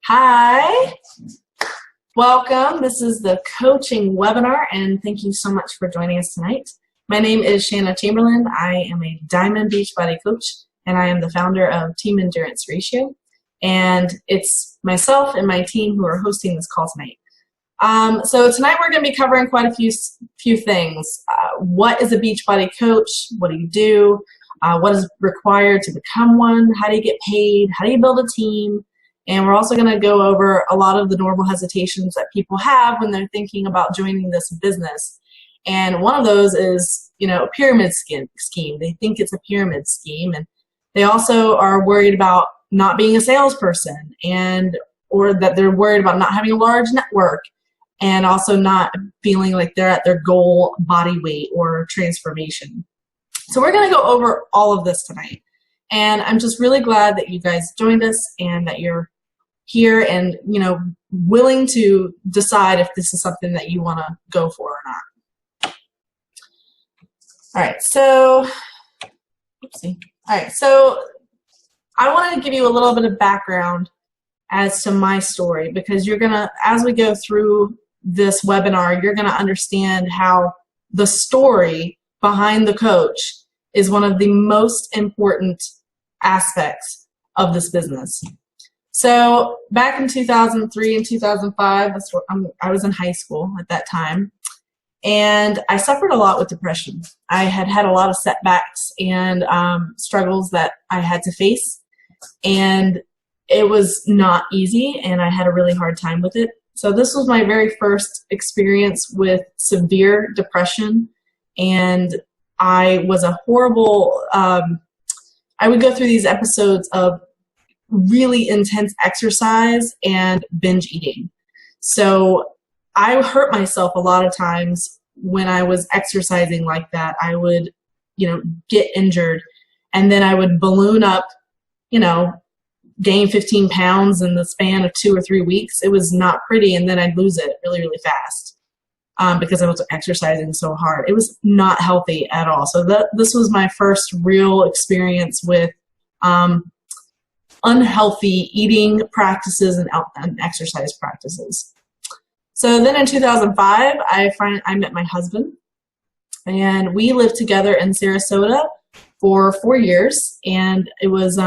Hi, welcome. This is the coaching webinar, and thank you so much for joining us tonight. My name is Shanna Chamberlain. I am a Diamond Beachbody coach, and I am the founder of Team Endurance Ratio. And it's myself and my team who are hosting this call tonight. So tonight we're going to be covering quite a few things. What is a Beachbody coach? What do you do? What is required to become one? How do you get paid? How do you build a team? And we're also going to go over a lot of the normal hesitations that people have when they're thinking about joining this business. And one of those is, a pyramid scheme. They think it's a pyramid scheme, and they also are worried about not being a salesperson, or that they're worried about not having a large network, and also not feeling like they're at their goal body weight or transformation. So we're going to go over all of this tonight. And I'm just really glad that you guys joined us and that you're here and, willing to decide if this is something that you want to go for or not. All right, so I want to give you a little bit of background as to my story, because as we go through this webinar, you're going to understand how the story behind the coach is one of the most important aspects of this business. So back in 2003 and 2005, I was in high school at that time, and I suffered a lot with depression. I had a lot of setbacks and struggles that I had to face, and it was not easy, and I had a really hard time with it. So this was my very first experience with severe depression, and I was a horrible, I would go through these episodes of really intense exercise and binge eating. So I hurt myself a lot of times when I was exercising like that. I would, get injured, and then I would balloon up, gain 15 pounds in the span of 2 or 3 weeks. It was not pretty, and then I'd lose it really, really fast because I was exercising so hard. It was not healthy at all. So this was my first real experience with unhealthy eating practices and exercise practices. So then in 2005, I met my husband, and we lived together in Sarasota for 4 years, and it was,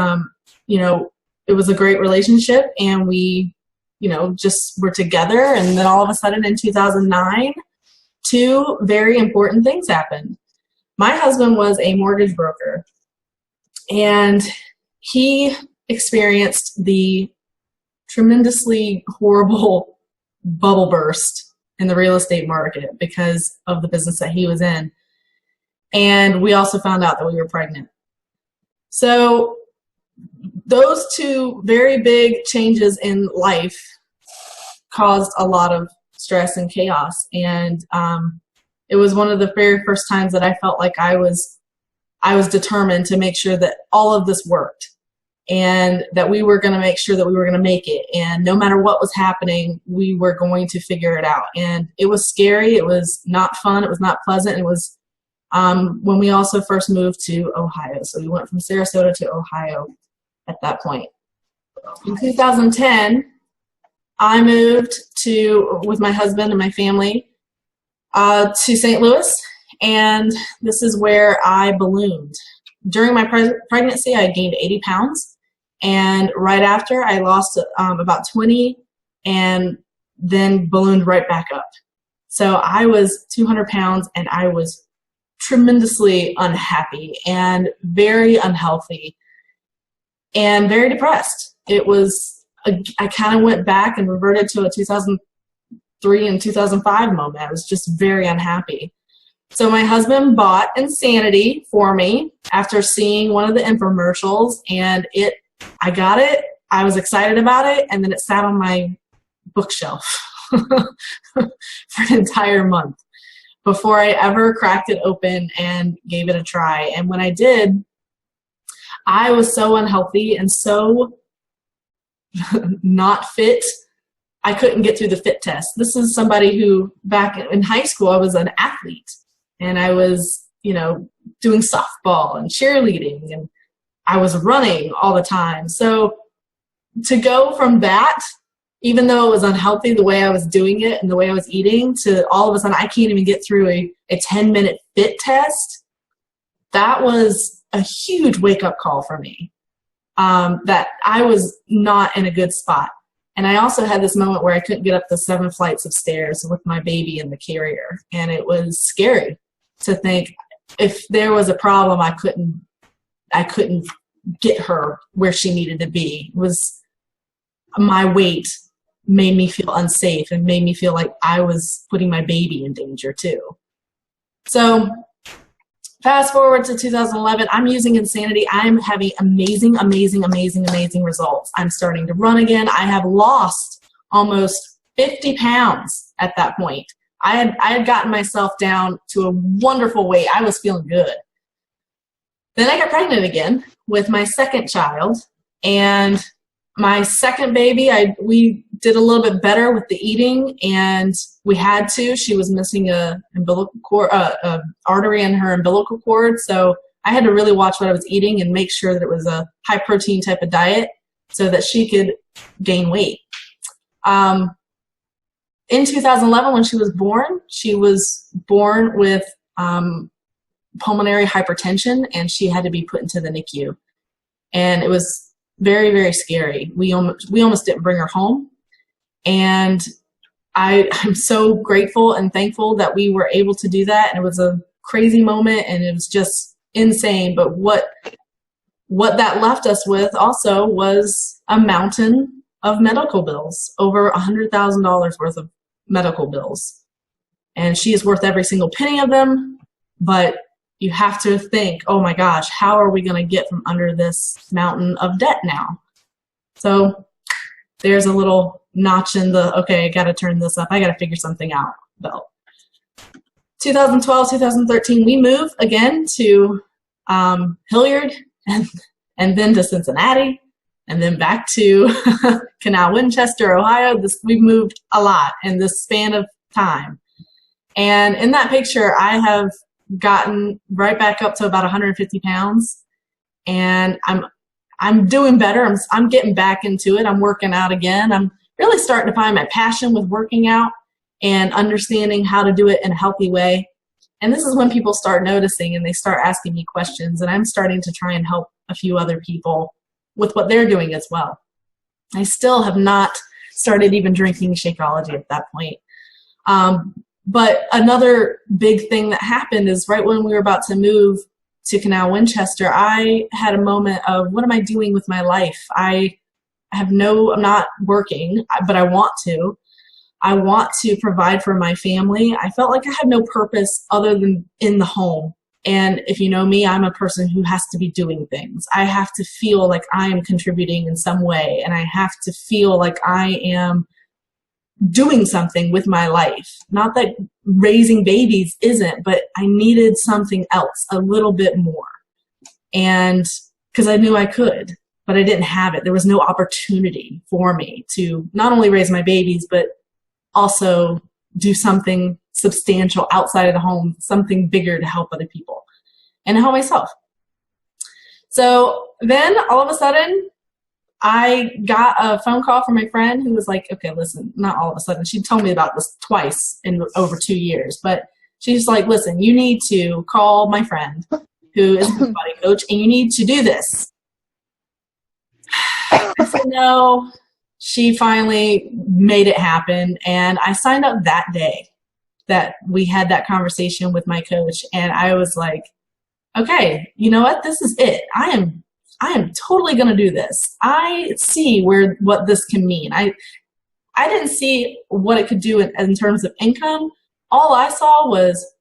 it was a great relationship, and we, just were together. And then all of a sudden in 2009, 2 very important things happened. My husband was a mortgage broker, and he experienced the tremendously horrible bubble burst in the real estate market because of the business that he was in. And we also found out that we were pregnant. So those 2 very big changes in life caused a lot of stress and chaos. And it was one of the very first times that I felt like I was determined to make sure that all of this worked, and that we were going to make sure that we were going to make it. And no matter what was happening, we were going to figure it out. And it was scary. It was not fun. It was not pleasant. It was when we also first moved to Ohio. So we went from Sarasota to Ohio at that point. In 2010, I moved with my husband and my family to St. Louis, and this is where I ballooned. During my pregnancy, I gained 80 pounds, and right after, I lost about 20 and then ballooned right back up. So I was 200 pounds, and I was tremendously unhappy and very unhealthy and very depressed. I kind of went back and reverted to a 2003 and 2005 moment. I was just very unhappy. So my husband bought Insanity for me after seeing one of the infomercials, and I got it. I was excited about it, and then it sat on my bookshelf for an entire month before I ever cracked it open and gave it a try. And when I did, I was so unhealthy and so not fit. I couldn't get through the fit test. This is somebody who back in high school, I was an athlete, and I was, doing softball and cheerleading, and I was running all the time. So to go from that, even though it was unhealthy the way I was doing it and the way I was eating, to all of a sudden I can't even get through a 10-minute fit test, that was a huge wake-up call for me, that I was not in a good spot. And I also had this moment where I couldn't get up the 7 flights of stairs with my baby in the carrier. And it was scary to think if there was a problem, I couldn't get her where she needed to be. It was my weight made me feel unsafe and made me feel like I was putting my baby in danger too. So fast forward to 2011, I'm using Insanity. I'm having amazing, amazing, amazing, amazing results. I'm starting to run again. I have lost almost 50 pounds at that point. I had gotten myself down to a wonderful weight. I was feeling good. Then I got pregnant again with my second child, and my second baby, we did a little bit better with the eating, and we had to. She was missing a umbilical cord, artery in her umbilical cord, so I had to really watch what I was eating and make sure that it was a high protein type of diet so that she could gain weight. In 2011, when she was born with pulmonary hypertension, and she had to be put into the NICU, and it was very, very scary. We almost didn't bring her home. And I'm so grateful and thankful that we were able to do that. And it was a crazy moment, and it was just insane. But what that left us with also was a mountain of medical bills, over $100,000 worth of medical bills. And she is worth every single penny of them. But you have to think, oh my gosh, how are we going to get from under this mountain of debt now? So there's a little notch in the, okay, I got to turn this up. I got to figure something out belt. 2012, 2013, we moved again to Hilliard, and then to Cincinnati, and then back to Canal Winchester, Ohio. We've moved a lot in this span of time. And in that picture, I have gotten right back up to about 150 pounds, and I'm doing better. I'm getting back into it. I'm working out again. I'm really starting to find my passion with working out and understanding how to do it in a healthy way. And this is when people start noticing and they start asking me questions, and I'm starting to try and help a few other people with what they're doing as well. I still have not started even drinking Shakeology at that point. But another big thing that happened is right when we were about to move to Canal Winchester, I had a moment of, what am I doing with my life? I'm not working, but I want to. I want to provide for my family. I felt like I had no purpose other than in the home. And if you know me, I'm a person who has to be doing things. I have to feel like I am contributing in some way, and I have to feel like I am doing something with my life. Not that raising babies isn't, but I needed something else, a little bit more. And because I knew I could, but I didn't have it. There was no opportunity for me to not only raise my babies, but also do something substantial outside of the home, something bigger to help other people and to help myself. So then all of a sudden, I got a phone call from my friend who was like, okay, listen, not all of a sudden. She told me about this twice in over 2 years, but she's like, listen, you need to call my friend who is a body coach, and you need to do this. I said no. She finally made it happen, and I signed up that day that we had that conversation with my coach, and I was like, okay, you know what? This is it. I am totally going to do this. I see what this can mean. I didn't see what it could do in terms of income. All I saw was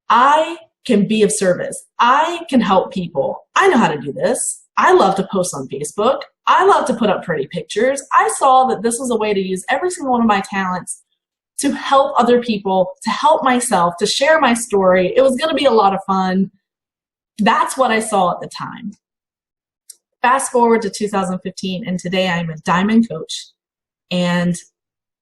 I can be of service. I can help people. I know how to do this. I love to post on Facebook. I love to put up pretty pictures. I saw that this was a way to use every single one of my talents to help other people, to help myself, to share my story. It was going to be a lot of fun. That's what I saw at the time. Fast forward to 2015, and today I'm a diamond coach, and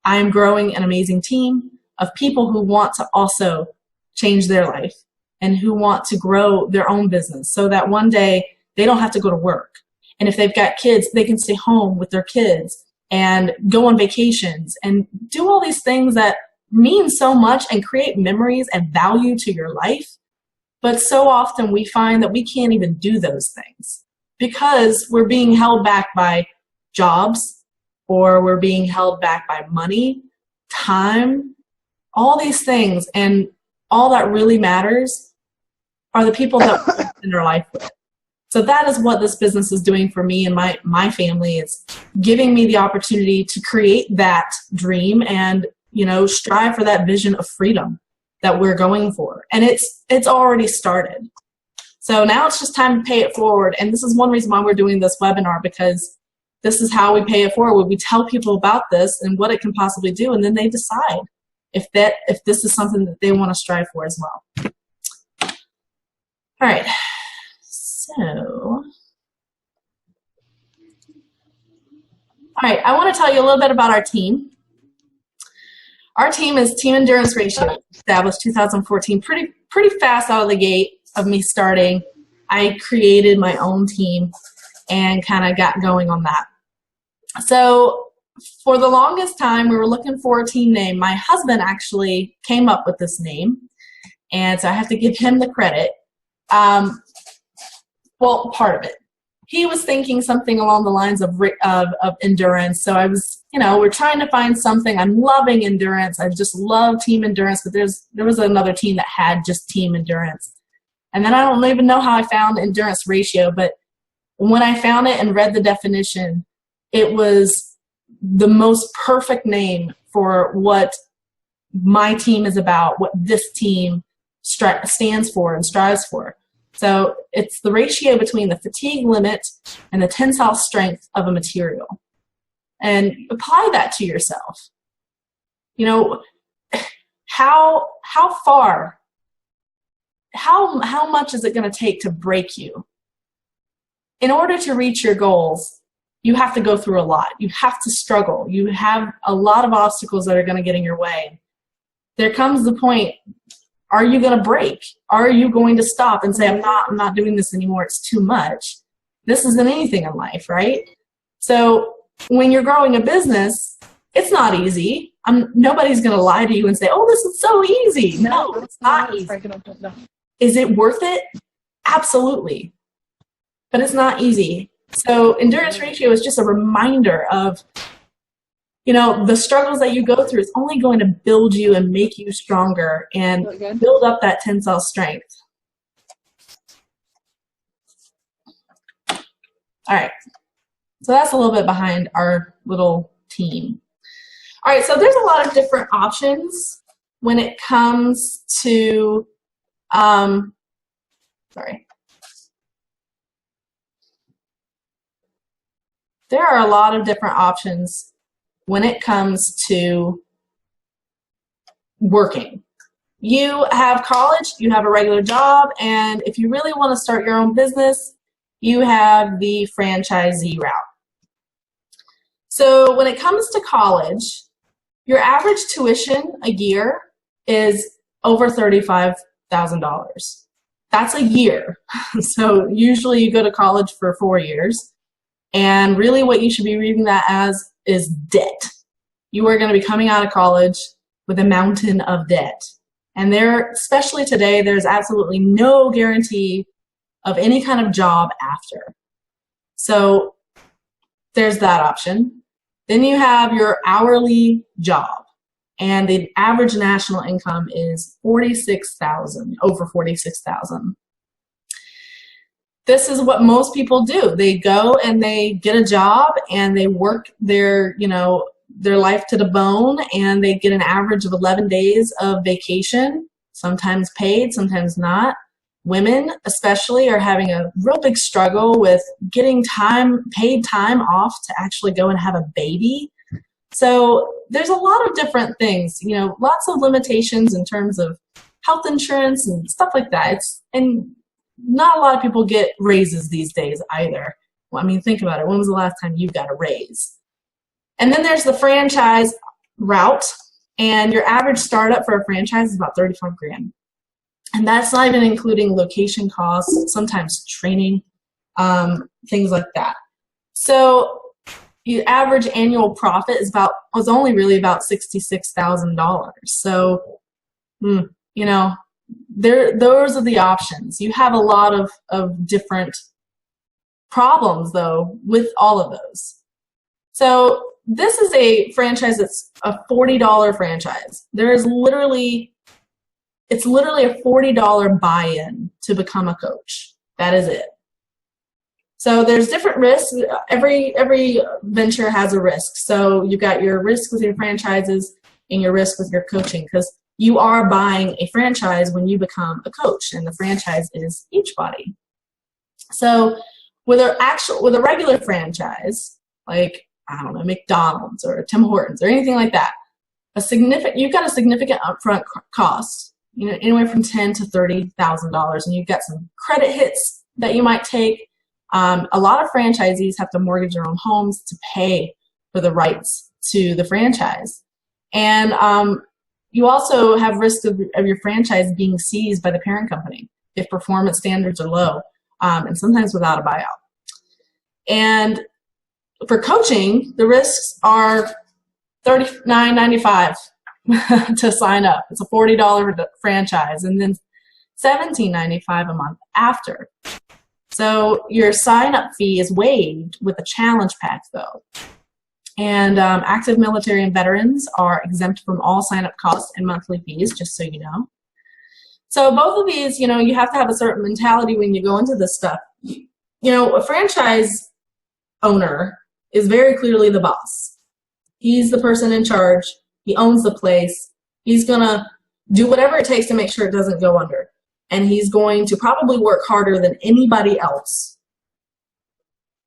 I'm growing an amazing team of people who want to also change their life and who want to grow their own business so that one day they don't have to go to work And if they've got kids, they can stay home with their kids and go on vacations and do all these things that mean so much and create memories and value to your life. But so often we find that we can't even do those things because we're being held back by jobs, or we're being held back by money, time, all these things. And all that really matters are the people that we're in our life with. So that is what this business is doing for me and my family. It's giving me the opportunity to create that dream and, strive for that vision of freedom that we're going for. And it's already started. So now it's just time to pay it forward. And this is one reason why we're doing this webinar, because this is how we pay it forward. We tell people about this and what it can possibly do, and then they decide if this is something that they want to strive for as well. All right. So, all right, I want to tell you a little bit about our team. Our team is Team Endurance Ratio, established 2014, pretty fast out of the gate of me starting. I created my own team and kind of got going on that. So for the longest time, we were looking for a team name. My husband actually came up with this name, and so I have to give him the credit. Well, part of it. He was thinking something along the lines of endurance. So I was, we're trying to find something. I'm loving endurance. I just love Team Endurance, but there was another team that had just Team Endurance. And then I don't even know how I found Endurance Ratio, but when I found it and read the definition, it was the most perfect name for what my team is about, what this team stands for and strives for. So it's the ratio between the fatigue limit and the tensile strength of a material. And apply that to yourself. How much is it going to take to break you? In order to reach your goals, you have to go through a lot. You have to struggle. You have a lot of obstacles that are going to get in your way. There comes the point, are you going to break? Are you going to stop and say, I'm not doing this anymore, it's too much? This isn't anything in life, right? So when you're growing a business, it's not easy. Nobody's going to lie to you and say, oh, this is so easy. No, it's not easy. Is it worth it? Absolutely. But it's not easy. So Endurance Ratio is just a reminder of, the struggles that you go through is only going to build you and make you stronger and build up that tensile strength. All right. So that's a little bit behind our little team. All right. So there's a lot of different options when it comes to, There are a lot of different options when it comes to working. You have college, you have a regular job, and if you really want to start your own business, you have the franchisee route. So when it comes to college, your average tuition a year is over $35,000. That's a year. So usually you go to college for 4 years, and really what you should be reading that as is debt. You are going to be coming out of college with a mountain of debt. And especially today, there's absolutely no guarantee of any kind of job after. So there's that option. Then you have your hourly job. And the average national income is $46,000, over $46,000. This is what most people do. They go and they get a job and they work their life to the bone, and they get an average of 11 days of vacation, sometimes paid, sometimes not. Women especially are having a real big struggle with getting paid time off to actually go and have a baby. So there's a lot of different things, lots of limitations in terms of health insurance and stuff like that. And not a lot of people get raises these days either. Well, I mean, think about it. When was the last time you got a raise? And then there's the franchise route, and your average startup for a franchise is about $35,000. And that's not even including location costs, sometimes training, things like that. So your average annual profit was only really about $66,000. So, those are the options. You have a lot of different problems though with all of those. So this is a franchise that's a $40 franchise. It's literally a $40 buy-in to become a coach. That is it. So there's different risks. Every venture has a risk. So you've got your risk with your franchises and your risk with your coaching, because you are buying a franchise when you become a coach, and the franchise is Beachbody. So with a regular franchise, like, I don't know, McDonald's or Tim Hortons or anything like that, you've got a significant upfront cost, anywhere from $10,000 to $30,000, and you've got some credit hits that you might take. A lot of franchisees have to mortgage their own homes to pay for the rights to the franchise. And you also have risk of your franchise being seized by the parent company if performance standards are low, and sometimes without a buyout. And for coaching, the risks are $39.95 to sign up. It's a $40 franchise, and then $17.95 a month after. So your sign-up fee is waived with a challenge pack, though. And active military and veterans are exempt from all sign-up costs and monthly fees, just so you know. So both of these, you have to have a certain mentality when you go into this stuff. A franchise owner is very clearly the boss. He's the person in charge. He owns the place. He's going to do whatever it takes to make sure it doesn't go under. And he's going to probably work harder than anybody else.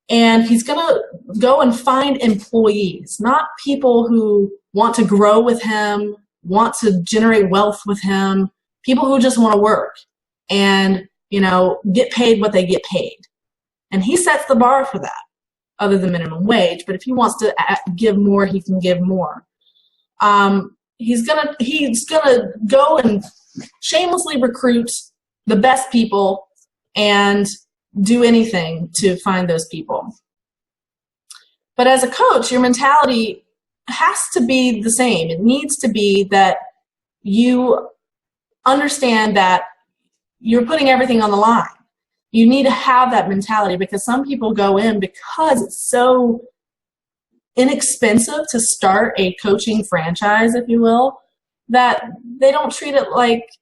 And he's going to go and find employees, not people who want to grow with him, want to generate wealth with him, people who just want to work and, get paid what they get paid. And he sets the bar for that, other than minimum wage. But if he wants to give more, he can give more. He's gonna go and shamelessly recruit the best people and do anything to find those people. But as a coach, your mentality has to be the same. It needs to be that you understand that you're putting everything on the line. You need to have that mentality, because some people go in because it's so inexpensive to start a coaching franchise, if you will, that they don't treat it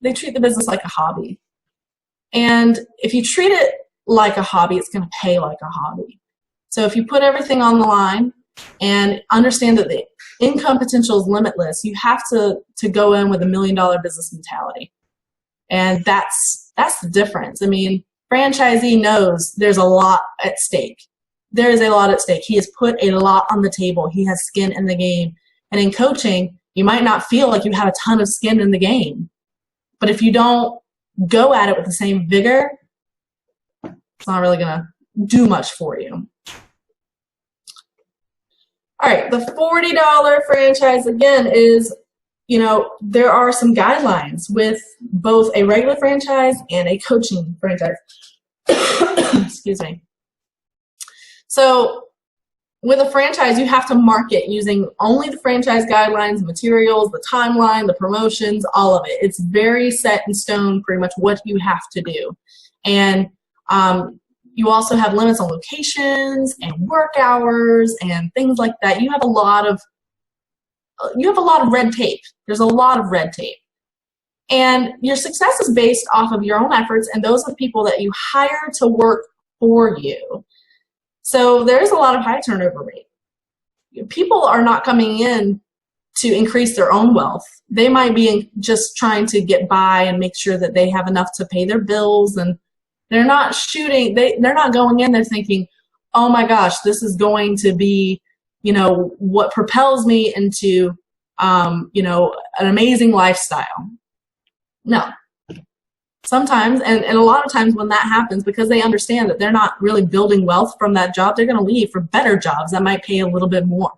they treat the business like a hobby. And if you treat it like a hobby, it's going to pay like a hobby. So if you put everything on the line and understand that the income potential is limitless, you have to go in with $1 million business mentality. And that's the difference. I mean, franchisee knows there's a lot at stake. There is a lot at stake. He has put a lot on the table. He has skin in the game. And in coaching, you might not feel like you have a ton of skin in the game. But if you don't go at it with the same vigor, it's not really going to do much for you. All right, the $40 franchise, again, is, there are some guidelines with both a regular franchise and a coaching franchise. Excuse me. So with a franchise, you have to market using only the franchise guidelines, materials, the timeline, the promotions, all of it. It's very set in stone, pretty much what you have to do. And you also have limits on locations and work hours and things like that. You have a lot of red tape. There's a lot of red tape. And your success is based off of your own efforts and those of people that you hire to work for you. So there's a lot of high turnover rate. People are not coming in to increase their own wealth. They might be just trying to get by and make sure that they have enough to pay their bills, and they're not they're not going in there thinking, oh my gosh, this is going to be, what propels me into, an amazing lifestyle. No. Sometimes, and a lot of times when that happens, because they understand that they're not really building wealth from that job, they're going to leave for better jobs that might pay a little bit more.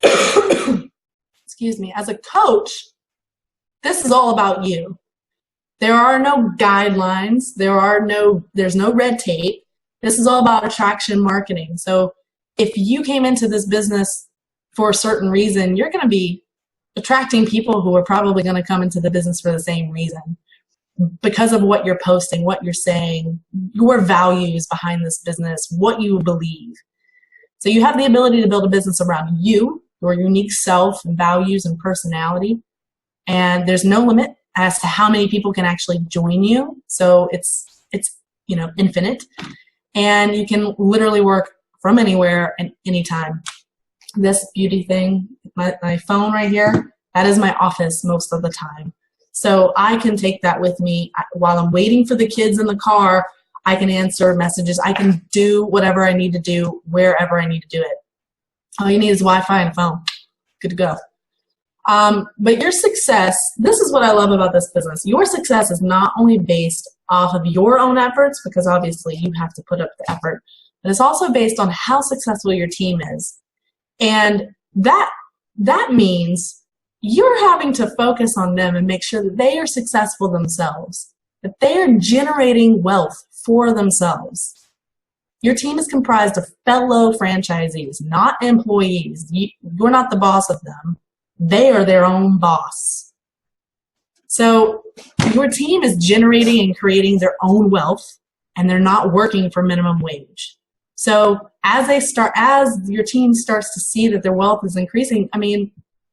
Excuse me. As a coach, this is all about you. There are no guidelines. There's no red tape. This is all about attraction marketing. So if you came into this business for a certain reason, you're going to be attracting people who are probably going to come into the business for the same reason because of what you're posting, what you're saying, your values behind this business, what you believe. So you have the ability to build a business around you, your unique self and values and personality. And there's no limit as to how many people can actually join you. So it's infinite. And you can literally work from anywhere and anytime. This beauty thing, my phone right here, that is my office most of the time. So I can take that with me while I'm waiting for the kids in the car. I can answer messages. I can do whatever I need to do wherever I need to do it. All you need is Wi-Fi and a phone. Good to go. But your success, this is what I love about this business. Your success is not only based off of your own efforts, because obviously you have to put up the effort, but it's also based on how successful your team is. And that means you're having to focus on them and make sure that they are successful themselves, that they are generating wealth for themselves. Your team is comprised of fellow franchisees, not employees. You're not the boss of them. They are their own boss. So your team is generating and creating their own wealth, and they're not working for minimum wage. So as your team starts to see that their wealth is increasing,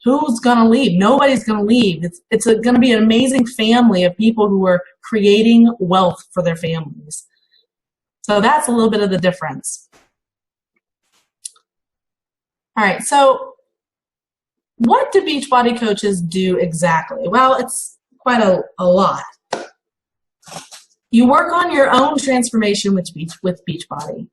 who's going to leave? Nobody's going to leave. It's going to be an amazing family of people who are creating wealth for their families. So that's a little bit of the difference. All right, so what do Beachbody coaches do exactly? Well, it's quite a lot. You work on your own transformation with Beachbody.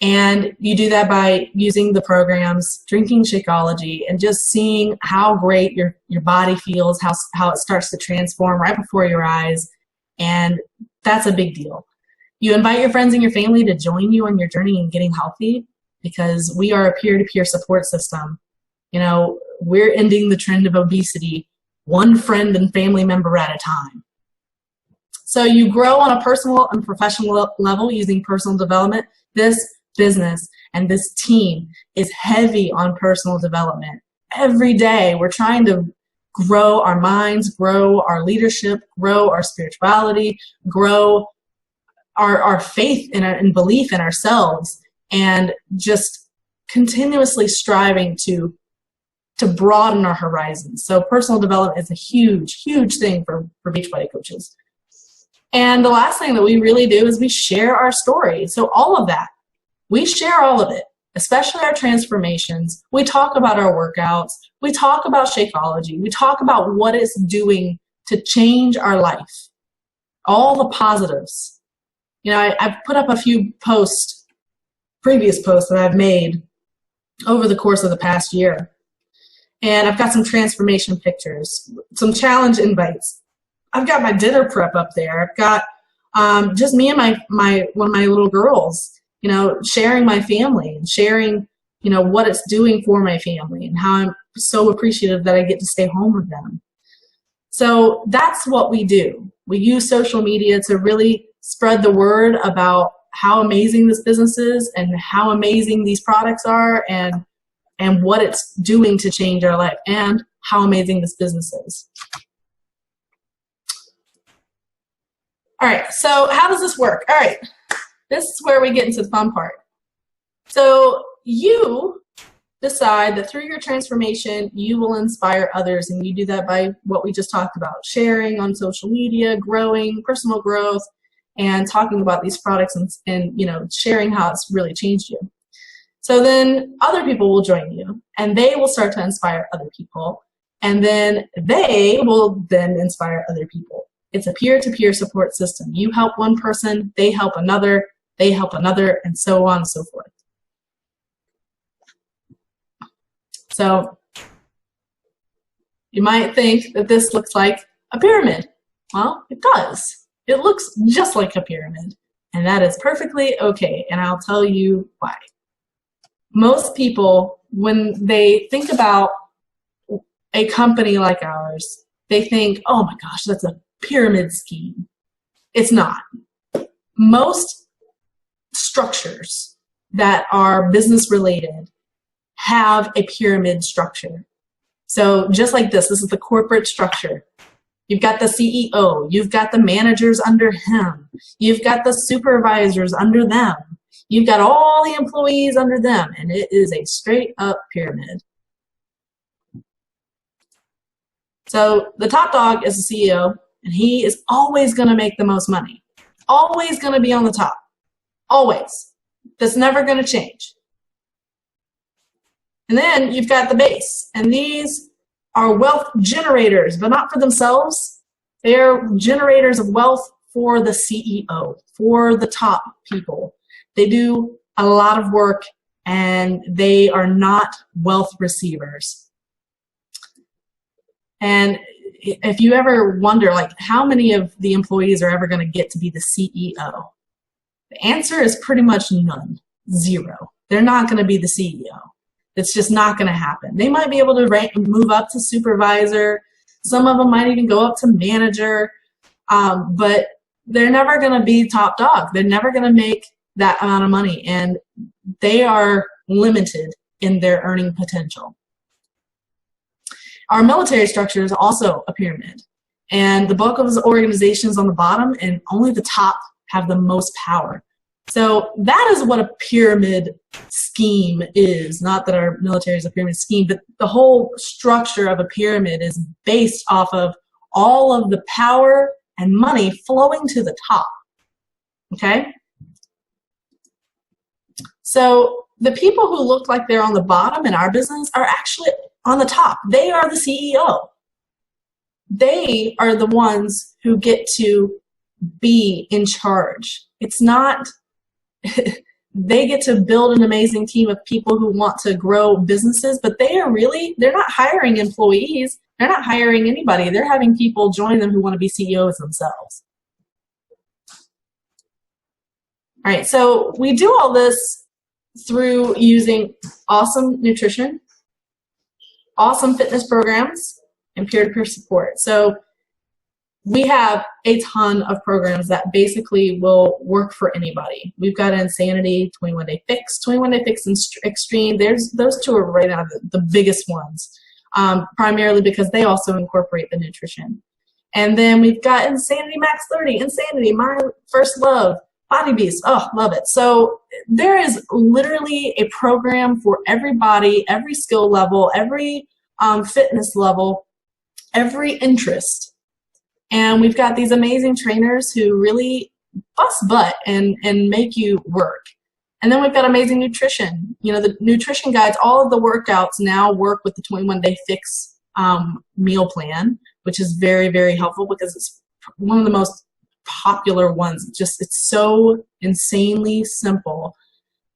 And you do that by using the programs, drinking Shakeology, and just seeing how great your body feels, how it starts to transform right before your eyes. And that's a big deal. You invite your friends and your family to join you on your journey in getting healthy, because we are a peer-to-peer support system. We're ending the trend of obesity one friend and family member at a time. So you grow on a personal and professional level using personal development. This business and this team is heavy on personal development. Every day we're trying to grow our minds, grow our leadership, grow our spirituality, grow our faith and belief in ourselves, and just continuously striving to broaden our horizons. So personal development is a huge, huge thing for Beachbody coaches. And the last thing that we really do is we share our story. So all of that, we share all of it, especially our transformations. We talk about our workouts. We talk about Shakeology. We talk about what it's doing to change our life, all the positives. I've put up a few previous posts that I've made over the course of the past year. And I've got some transformation pictures, some challenge invites. I've got my dinner prep up there. I've got just me and one of my little girls, sharing my family and sharing, what it's doing for my family and how I'm so appreciative that I get to stay home with them. So that's what we do. We use social media to really spread the word about how amazing this business is and how amazing these products are and what it's doing to change our life and how amazing this business is. All right, so how does this work? All right, this is where we get into the fun part. So you decide that through your transformation, you will inspire others, and you do that by what we just talked about, sharing on social media, growing, personal growth, and talking about these products and sharing how it's really changed you. So then other people will join you, and they will start to inspire other people, and then they will then inspire other people. It's a peer-to-peer support system. You help one person, they help another, and so on and so forth. So you might think that this looks like a pyramid. Well, it does. It looks just like a pyramid, and that is perfectly okay, and I'll tell you why. Most people, when they think about a company like ours, they think, oh my gosh, that's a pyramid scheme. It's not. Most structures that are business related have a pyramid structure. So just like this is the corporate structure. You've got the CEO, you've got the managers under him, you've got the supervisors under them, you've got all the employees under them, and it is a straight up pyramid. So the top dog is the CEO, and he is always going to make the most money. Always going to be on the top. Always. That's never going to change. And then you've got the base, and these are wealth generators, but not for themselves. They are generators of wealth for the CEO, for the top people. They do a lot of work, and they are not wealth receivers. And if you ever wonder, like, how many of the employees are ever going to get to be the CEO? The answer is pretty much none. Zero. They're not going to be the CEO. It's just not going to happen. They might be able to move up to supervisor. Some of them might even go up to manager, but they're never going to be top dog. They're never going to make that amount of money, and they are limited in their earning potential. Our military structure is also a pyramid, and the bulk of the organizations on the bottom, and only the top have the most power. So that is what a pyramid scheme is. Not that our military is a pyramid scheme, but the whole structure of a pyramid is based off of all of the power and money flowing to the top. Okay? So the people who look like they're on the bottom in our business are actually on the top. They are the CEO. They are the ones who get to be in charge. It's not, they get to build an amazing team of people who want to grow businesses, but they're not hiring employees. They're not hiring anybody. They're having people join them who want to be CEOs themselves. All right, so we do all this through using awesome nutrition, awesome fitness programs, and peer-to-peer support. So we have a ton of programs that basically will work for anybody. We've got Insanity, 21 Day Fix, 21 Day Fix and Extreme. Those two are right now the biggest ones, primarily because they also incorporate the nutrition. And then we've got Insanity Max 30, Insanity, My First Love, Body Beast. Oh, love it. So there is literally a program for everybody, every skill level, every fitness level, every interest. And we've got these amazing trainers who really bust butt and make you work. And then we've got amazing nutrition. You know, the nutrition guides, all of the workouts now work with the 21 Day Fix meal plan, which is very, very helpful because it's one of the most popular ones. It's so insanely simple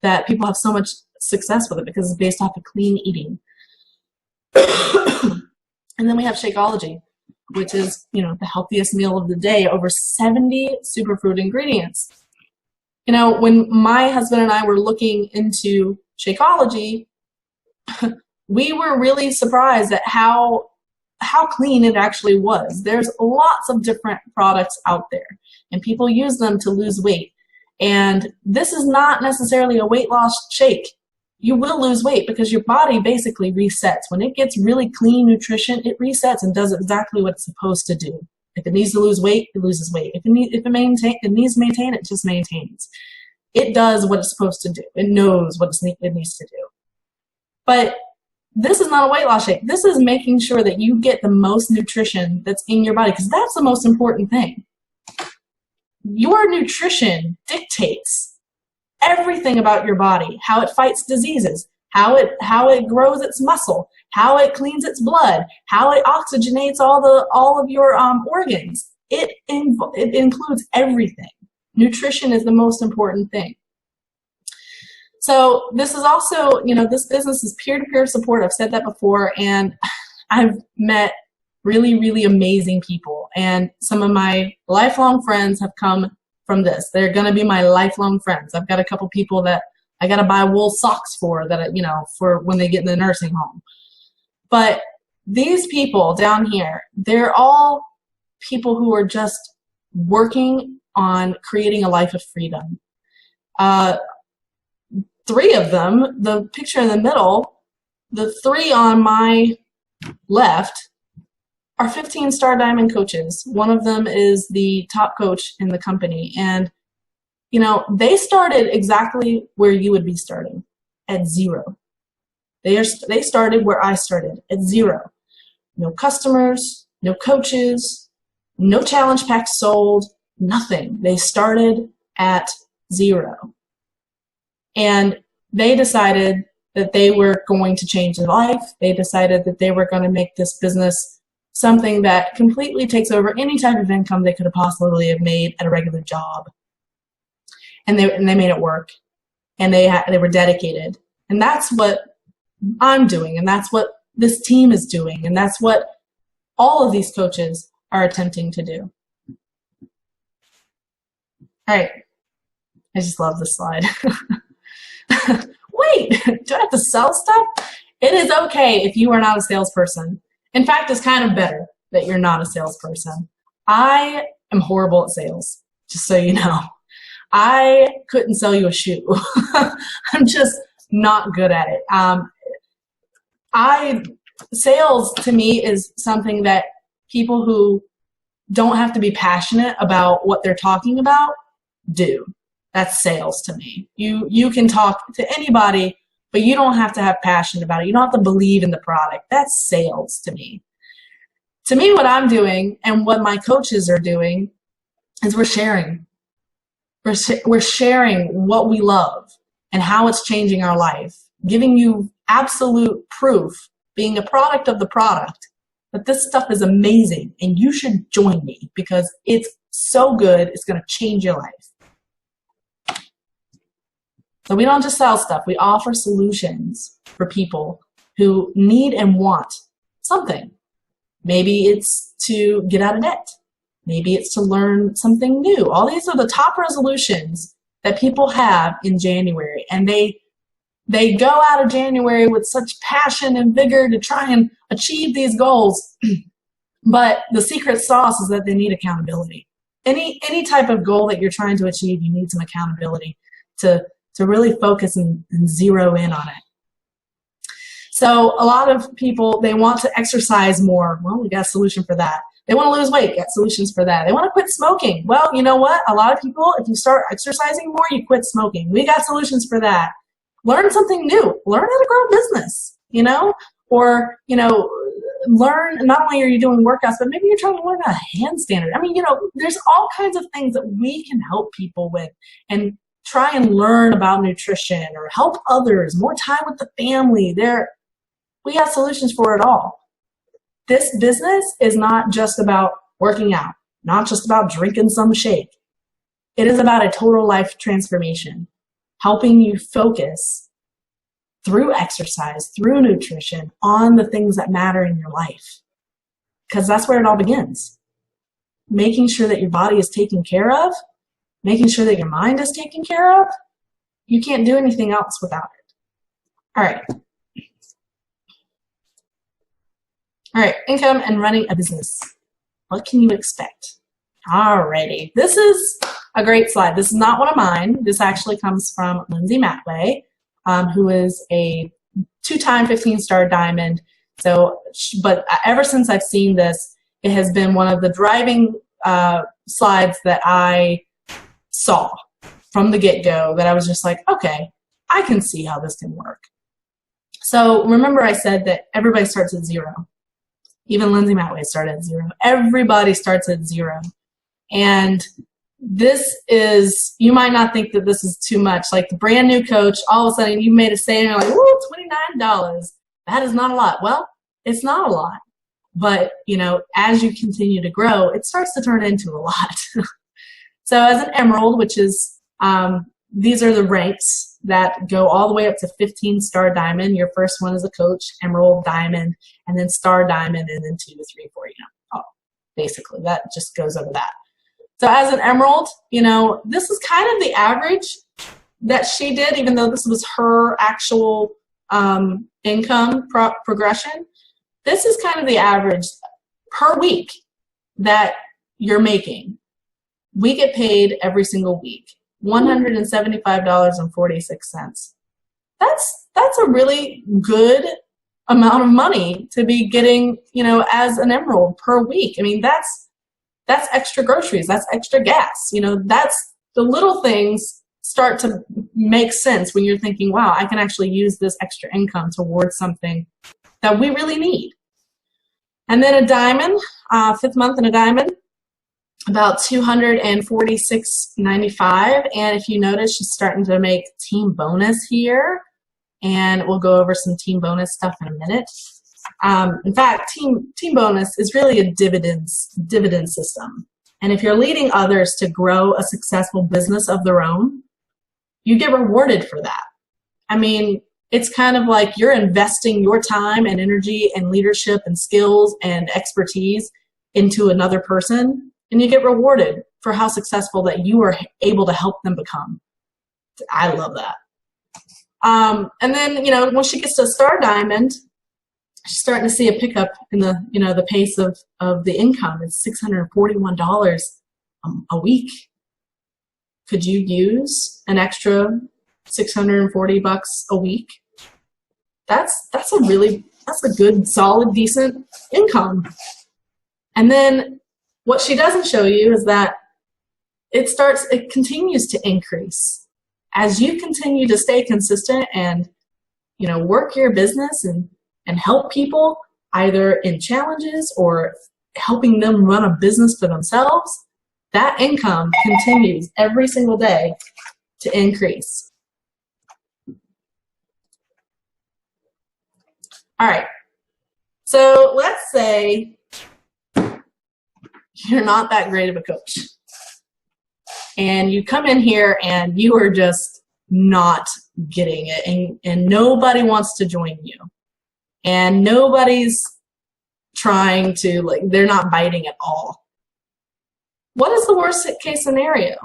that people have so much success with it because it's based off of clean eating. And then we have Shakeology, which is, you know, the healthiest meal of the day, over 70 superfood ingredients. You know, when my husband and I were looking into Shakeology, we were really surprised at how clean it actually was. There's lots of different products out there, and people use them to lose weight. And this is not necessarily a weight loss shake. You will lose weight because your body basically resets. When it gets really clean nutrition, it resets and does exactly what it's supposed to do. If it needs to lose weight, it loses weight. If it needs to maintain, it just maintains. It does what it's supposed to do. It knows what it needs to do. But this is not a weight loss shake. This is making sure that you get the most nutrition that's in your body, because that's the most important thing. Your nutrition dictates everything about your body, how it fights diseases, how it grows its muscle, how it cleans its blood, how it oxygenates all of your organs. It includes everything. Nutrition is the most important thing. So this is also, you know, this business is peer-to-peer support. I've said that before, and I've met really, really amazing people, and some of my lifelong friends have come from this. They're going to be my lifelong friends. I've got a couple people that I got to buy wool socks for, that, you know, for when they get in the nursing home. But these people down here, they're all people who are just working on creating a life of freedom. Three of them, the picture in the middle, the three on my left are 15-star diamond coaches. One of them is the top coach in the company. And, you know, they started exactly where you would be starting, at zero. They started where I started, at zero. No customers, no coaches, no challenge packs sold, nothing. They started at zero. And they decided that they were going to change their life. They decided that they were going to make this business something that completely takes over any type of income they could have possibly have made at a regular job. And they made it work. And they were dedicated. And that's what I'm doing. And that's what this team is doing. And that's what all of these coaches are attempting to do. All right. I just love this slide. Wait, do I have to sell stuff? It is okay if you are not a salesperson. In fact, it's kind of better that you're not a salesperson. I am horrible at sales, just so you know. I couldn't sell you a shoe. I'm just not good at it. Sales to me is something that people who don't have to be passionate about what they're talking about do. That's sales to me. You can talk to anybody, but you don't have to have passion about it. You don't have to believe in the product. That's sales to me. To me, what I'm doing and what my coaches are doing is we're sharing. We're sharing what we love and how it's changing our life, giving you absolute proof, being a product of the product, that this stuff is amazing and you should join me because it's so good, it's going to change your life. So we don't just sell stuff, we offer solutions for people who need and want something. Maybe it's to get out of debt. Maybe it's to learn something new. All these are the top resolutions that people have in January. And they go out of January with such passion and vigor to try and achieve these goals. But the secret sauce is that they need accountability. Any type of goal that you're trying to achieve, you need some accountability to really focus and zero in on it. So a lot of people, they want to exercise more. Well, we got a solution for that. They want to lose weight, got solutions for that. They want to quit smoking. Well, you know what? A lot of people, if you start exercising more, you quit smoking. We got solutions for that. Learn something new. Learn how to grow a business, you know? Or, you know, learn, not only are you doing workouts, but maybe you're trying to learn a handstand. I mean, you know, there's all kinds of things that we can help people with and try and learn about nutrition or help others, more time with the family. We have solutions for it all. This business is not just about working out, not just about drinking some shake. It is about a total life transformation, helping you focus through exercise, through nutrition, on the things that matter in your life. Because that's where it all begins. Making sure that your body is taken care of, making sure that your mind is taken care of. You can't do anything else without it. All right. All right, income and running a business. What can you expect? Alrighty, this is a great slide. This is not one of mine. This actually comes from Lindsay Matway, who is a 2-time 15-star diamond. So, but ever since I've seen this, it has been one of the driving slides that I saw from the get-go that I was just like, okay, I can see how this can work. So remember I said that everybody starts at zero. Even Lindsay Matway started at zero. Everybody starts at zero. And this is, you might not think that this is too much. Like the brand new coach, all of a sudden you made a sale and you're like, ooh, $29. That is not a lot. Well, it's not a lot. But, you know, as you continue to grow, it starts to turn into a lot. So as an emerald, which is, these are the ranks that go all the way up to 15-star diamond. Your first one is a coach, emerald, diamond, and then star diamond, and then 2, 3, 4, you know, basically that just goes over that. So as an emerald, you know, this is kind of the average that she did, even though this was her actual income progression. This is kind of the average per week that you're making. We get paid every single week. $175.46. That's a really good amount of money to be getting, you know, as an emerald per week. I mean, that's extra groceries, that's extra gas. You know, that's the little things start to make sense when you're thinking, wow, I can actually use this extra income towards something that we really need. And then a diamond, fifth month in a diamond, about $246.95. And if you notice, she's starting to make team bonus here. And we'll go over some team bonus stuff in a minute. In fact, team bonus is really a dividend system. And if you're leading others to grow a successful business of their own, you get rewarded for that. I mean, it's kind of like you're investing your time and energy and leadership and skills and expertise into another person, and you get rewarded for how successful that you are able to help them become. I love that. And then, you know, when she gets to Star Diamond, she's starting to see a pickup in the, you know, the pace of the income. It's $641 a week. Could you use an extra $640 a week? That's a good, solid, decent income. And then what she doesn't show you is that it continues to increase. As you continue to stay consistent and, you know, work your business and help people either in challenges or helping them run a business for themselves, that income continues every single day to increase. All right. So let's say you're not that great of a coach. And you come in here and you are just not getting it, and nobody wants to join you. And nobody's trying to, like, they're not biting at all. What is the worst case scenario?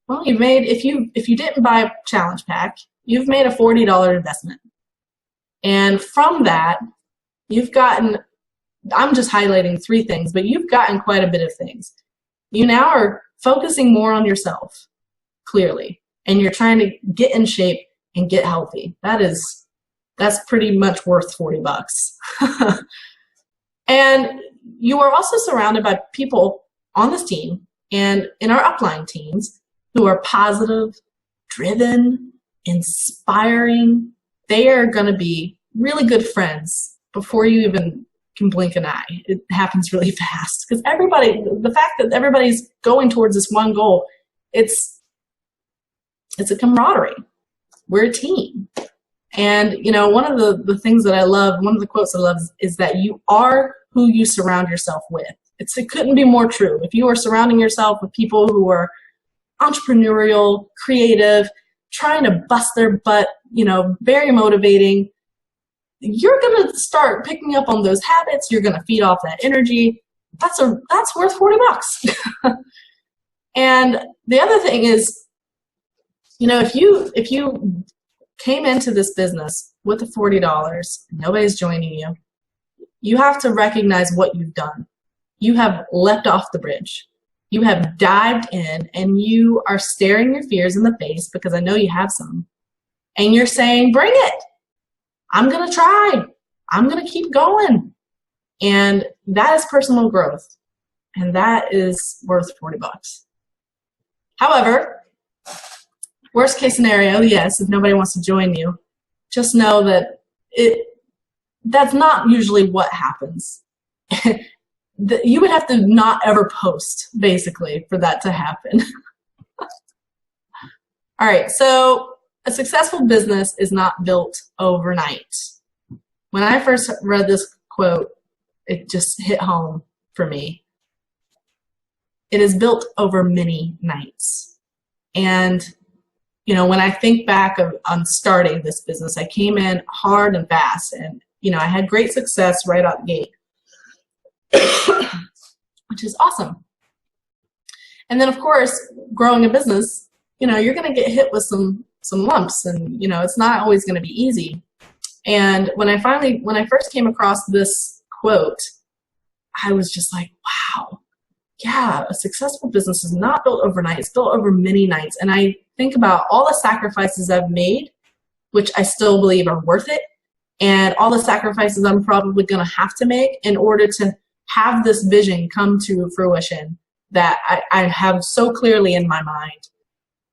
Well, you've made, if you didn't buy a challenge pack, you've made a $40 investment. And from that, you've gotten, I'm just highlighting 3 things, but you've gotten quite a bit of things. You now are focusing more on yourself, clearly, and you're trying to get in shape and get healthy. That's pretty much worth $40. And you are also surrounded by people on this team and in our upline teams who are positive, driven, inspiring. They are going to be really good friends before you even can blink an eye. It happens really fast because the fact that everybody's going towards this one goal, it's a camaraderie. We're a team. And, you know, one of the things that I love, one of the quotes I love is that you are who you surround yourself with. It couldn't be more true. If you are surrounding yourself with people who are entrepreneurial, creative, trying to bust their butt, you know, very motivating, you're going to start picking up on those habits. You're going to feed off that energy. That's worth $40. And the other thing is, you know, if you came into this business with the $40, nobody's joining you, you have to recognize what you've done. You have leapt off the bridge. You have dived in and you are staring your fears in the face, because I know you have some, and you're saying, bring it. I'm going to try. I'm going to keep going. And that is personal growth. And that is worth $40. However, worst case scenario, yes, if nobody wants to join you, just know that that's not usually what happens. You would have to not ever post, basically, for that to happen. All right, so a successful business is not built overnight. When I first read this quote, it just hit home for me. It is built over many nights. And, you know, when I think back on starting this business, I came in hard and fast, and, you know, I had great success right out the gate, which is awesome. And then, of course, growing a business, you know, you're going to get hit with some lumps, and, you know, it's not always going to be easy. And when I first came across this quote, I was just like, wow, yeah, a successful business is not built overnight. It's built over many nights. And I think about all the sacrifices I've made, which I still believe are worth it, and all the sacrifices I'm probably going to have to make in order to have this vision come to fruition that I have so clearly in my mind.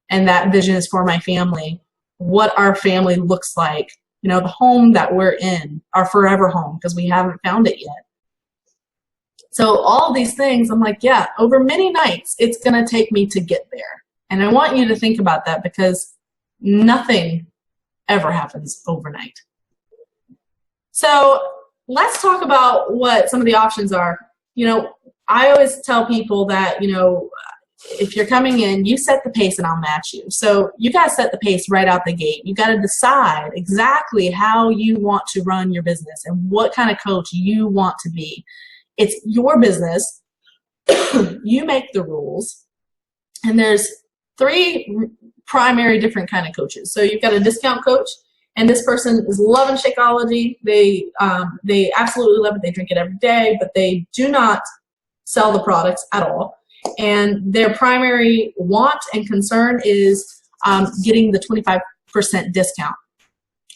And that vision is for my family, what our family looks like, you know, the home that we're in, our forever home, because we haven't found it yet. So all of these things, I'm like, yeah, over many nights, it's going to take me to get there. And I want you to think about that, because nothing ever happens overnight. So let's talk about what some of the options are. You know, I always tell people that, you know, if you're coming in, you set the pace and I'll match you. So you got to set the pace right out the gate. You got to decide exactly how you want to run your business and what kind of coach you want to be. It's your business. You make the rules. And there's 3 primary different kind of coaches. So you've got a discount coach, and this person is loving Shakeology. They absolutely love it. They drink it every day, but they do not sell the products at all. And their primary want and concern is getting the 25% discount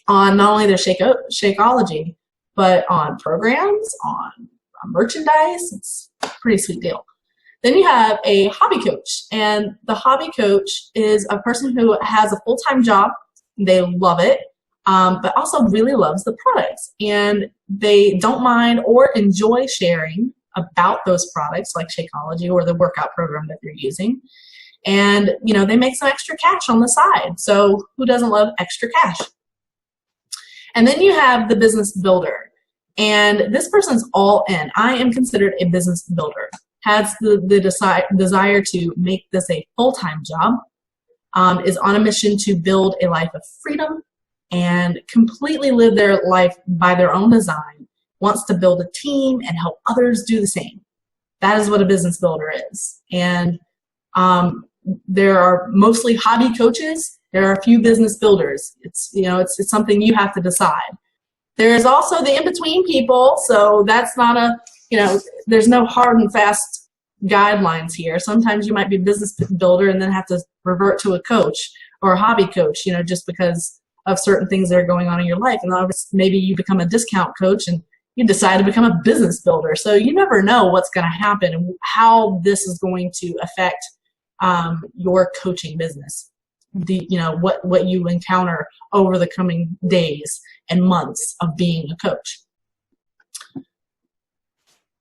on not only their Shakeology, but on programs, on merchandise. It's a pretty sweet deal. Then you have a hobby coach, and the hobby coach is a person who has a full-time job. They love it, but also really loves the products, and they don't mind or enjoy sharing about those products like Shakeology or the workout program that they're using. And, you know, they make some extra cash on the side. So who doesn't love extra cash? And then you have the business builder. And this person's all in. I am considered a business builder. Has the desire to make this a full-time job, is on a mission to build a life of freedom and completely live their life by their own design, wants to build a team and help others do the same. That is what a business builder is. And there are mostly hobby coaches. There are a few business builders. It's, you know, it's something you have to decide. There is also the in-between people, so that's not a, you know, there's no hard and fast guidelines here. Sometimes you might be a business builder and then have to revert to a coach or a hobby coach, you know, just because of certain things that are going on in your life. And obviously maybe you become a discount coach and you decide to become a business builder. So you never know what's going to happen and how this is going to affect your coaching business. You know, what you encounter over the coming days and months of being a coach.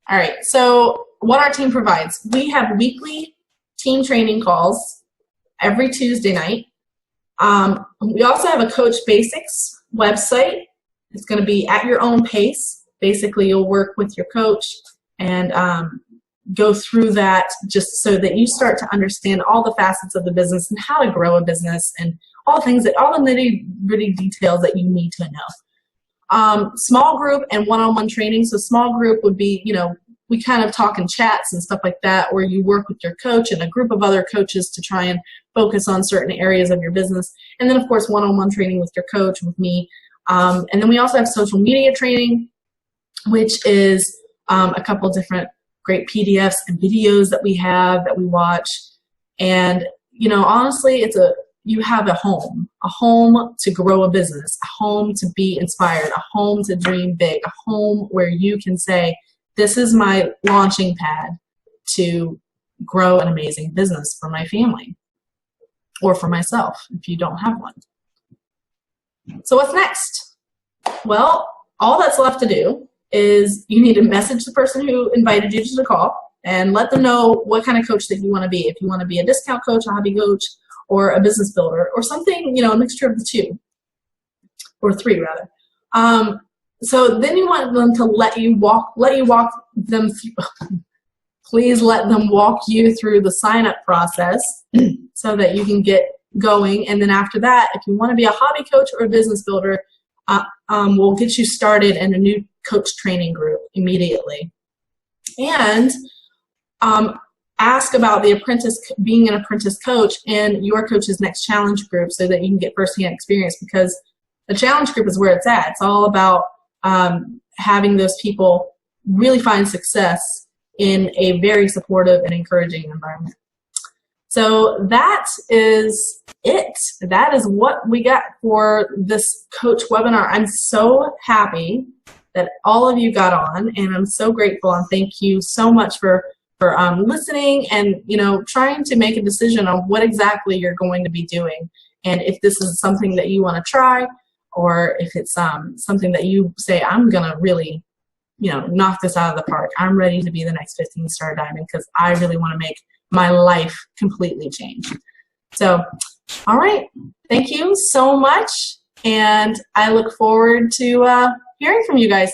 All right, so what our team provides, we have weekly team training calls every Tuesday night. We also have a Coach Basics website. It's going to be at your own pace. Basically, you'll work with your coach and go through that just so that you start to understand all the facets of the business and how to grow a business and all the nitty-gritty details that you need to know. Small group and one-on-one training. So small group would be, you know, we kind of talk in chats and stuff like that, where you work with your coach and a group of other coaches to try and focus on certain areas of your business. And then, of course, one-on-one training with your coach, with me. And then we also have social media training, which is a couple different great PDFs and videos that we watch. And, you know, honestly, you have a home to grow a business, a home to be inspired, a home to dream big, a home where you can say, this is my launching pad to grow an amazing business for my family or for myself if you don't have one. So what's next? Well, all that's left to do is you need to message the person who invited you to the call and let them know what kind of coach that you want to be. If you want to be a discount coach, a hobby coach, or a business builder, or something, you know, a mixture of the 2, or 3 rather. So then you want them to let you walk them through. Please let them walk you through the sign-up process so that you can get going. And then after that, if you want to be a hobby coach or a business builder, we'll get you started in a new coach training group immediately. And ask about being an apprentice coach in your coach's next challenge group so that you can get firsthand experience, because the challenge group is where it's at. It's all about having those people really find success in a very supportive and encouraging environment. So that is it. That is what we got for this coach webinar. I'm so happy that all of you got on, and I'm so grateful, and thank you so much for listening and, you know, trying to make a decision on what exactly you're going to be doing, and if this is something that you want to try, or if it's something that you say, I'm gonna really, you know, knock this out of the park. I'm ready to be the next 15-star diamond because I really want to make my life completely change. So, all right, thank you so much, and I look forward to hearing from you guys.